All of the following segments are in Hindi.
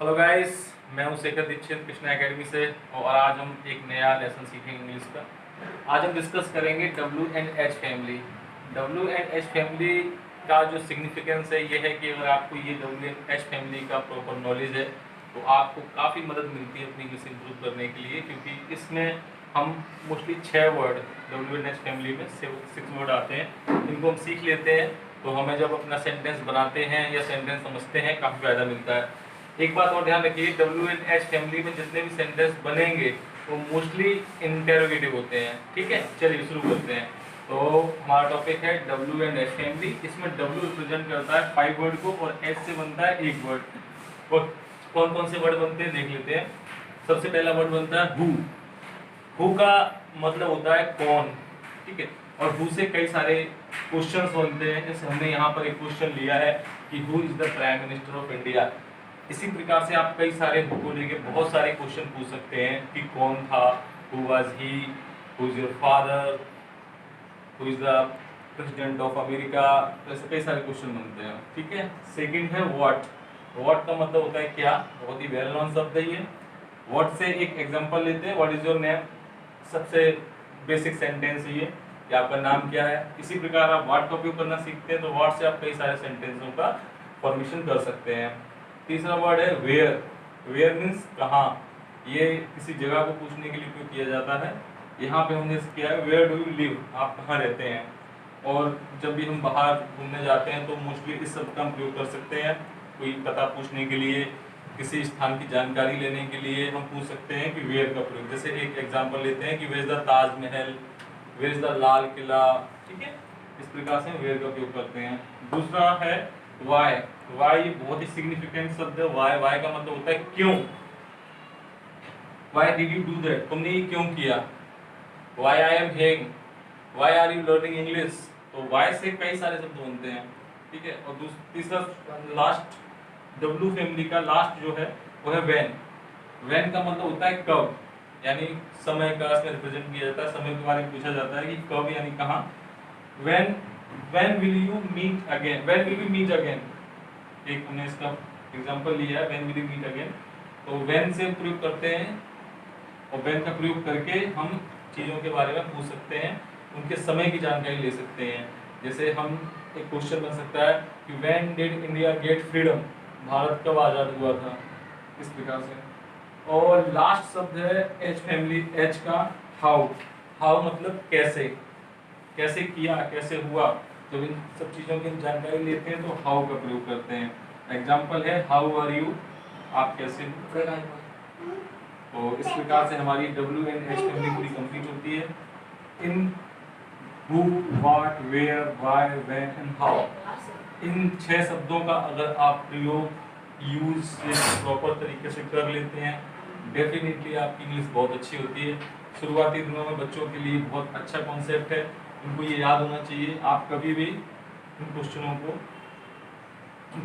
हेलो गाइस, मैं हूं शेखर दीक्षित कृष्णा एकेडमी से और आज हम एक नया लेसन सीखेंगे इंग्लिश का। आज हम डिस्कस करेंगे WNH फैमिली। WNH फैमिली का जो सिग्निफिकेंस है ये है कि अगर आपको ये WNH फैमिली का प्रॉपर नॉलेज है तो आपको काफ़ी मदद मिलती है अपनी इंग्लिश इंप्रूव करने के लिए, क्योंकि इसमें हम मोस्टली 6 वर्ड WNH फैमिली में 6 वर्ड आते हैं। इनको हम सीख लेते हैं तो हमें जब अपना सेंटेंस बनाते हैं या सेंटेंस समझते हैं काफ़ी फ़ायदा मिलता है। एक बात और ध्यान रखिए, WNH फैमिली में जितने भी सेंटेंस बनेंगे वो मोस्टली इंटेरोगेटिव होते हैं। ठीक है, चलिए शुरू करते हैं। तो हमारा टॉपिक है WNH फैमिली। इसमें W रिप्रेजेंट करता है 5 वर्ड को और H से बनता है 1 वर्ड। और कौन कौन से वर्ड बनते हैं देख लेते हैं। सबसे पहला वर्ड बनता है हु का मतलब होता है कौन। ठीक है, और हु से कई सारे क्वेश्चंस बनते हैं। जैसे हमने यहाँ पर एक क्वेश्चन लिया है कि who is the prime minister of India. इसी प्रकार से आप कई सारे हु को लेके बहुत सारे क्वेश्चन पूछ सकते हैं कि कौन था, who was he, who is your father, who is the president of America. ऐसे कई सारे क्वेश्चन बनते हैं। ठीक है, सेकंड है व्हाट का मतलब होता है क्या, बहुत ही वेल नोन शब्द है ये। व्हाट से एक एग्जांपल लेते हैं, व्हाट इज योर नेम, सबसे बेसिक सेंटेंस है ये कि आपका नाम क्या है। इसी प्रकार आप व्हाट का उपयोग करना सीखते हैं तो व्हाट से आप कई सारे सेंटेंसों का फॉर्मेशन कर सकते हैं। तीसरा वर्ड है वेयर मीन्स कहाँ। ये किसी जगह को पूछने के लिए उपयोग किया जाता है। यहाँ पे हमने किया है वेयर डू यू लिव, आप कहाँ रहते हैं। और जब भी हम बाहर घूमने जाते हैं तो मोस्टली इस शब्द का हम प्रयोग कर सकते हैं। कोई पता पूछने के लिए, किसी स्थान की जानकारी लेने के लिए हम पूछ सकते हैं कि वेयर का प्रयोग। जैसे एक एग्जांपल लेते हैं कि where is the Taj Mahal, where is the Lal Qila. ठीक है, इस प्रकार से वेयर का उपयोग करते हैं। दूसरा है वाई बहुत ही सिग्निफिकेंट शब्द है। वाई का मतलब होता है क्यों। Why did you do that, तुमने ये क्यों किया। Why I am hearing, why are you learning English. तो वाई से कई सारे शब्द बनते हैं। ठीक है, और तीसरा लास्ट W फैमिली का लास्ट जो है वो है व्हेन का मतलब होता है कब, यानी समय का इसमें रिप्रेजेंट किया जाता है। समय के बारे में पूछा जाता है कि कब यानी कहाँ। When will you meet again, when will we meet again, एक हमने इसका एग्जांपल लिया है when will you meet again. तो व्हेन से प्रयोग करते हैं और व्हेन का प्रयोग करके हम चीज़ों के बारे में पूछ सकते हैं, उनके समय की जानकारी ले सकते हैं। जैसे हम एक क्वेश्चन बन सकता है कि when did India get freedom, Bharat कब आज़ाद हुआ था, इस प्रकार से। और लास्ट शब्द है एच फैमिली, एच का हाउ मतलब कैसे, कैसे किया, कैसे हुआ। जब इन सब चीज़ों की जानकारी लेते हैं तो हाउ का प्रयोग करते हैं। एग्जाम्पल है हाउ आर यू, आप कैसे हो। तो इस प्रकार से हमारी WNH फैमिली पूरी कंप्लीट होती है। In who, what, where, why, when and how, in 6 शब्दों का अगर आप प्रयोग यूज प्रॉपर तरीके से कर लेते हैं डेफिनेटली आपकी इंग्लिश बहुत अच्छी होती है। शुरुआती दिनों में बच्चों के लिए बहुत अच्छा कॉन्सेप्ट है, उनको ये याद होना चाहिए। आप कभी भी इन क्वेश्चनों को,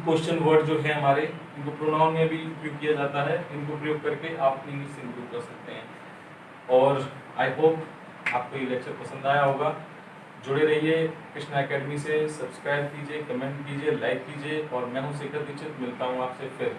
क्वेश्चन वर्ड जो है हमारे, इनको प्रोनाउन में भी उपयोग किया जाता है। इनको प्रयोग करके आप इंग्लिश इंप्रूव कर सकते हैं। और आई होप आपको ये लेक्चर पसंद आया होगा। जुड़े रहिए कृष्णा एकेडमी से, सब्सक्राइब कीजिए, कमेंट कीजिए, लाइक कीजिए। और मैं हूँ शेखर दीक्षित, मिलता हूँ आपसे फिर।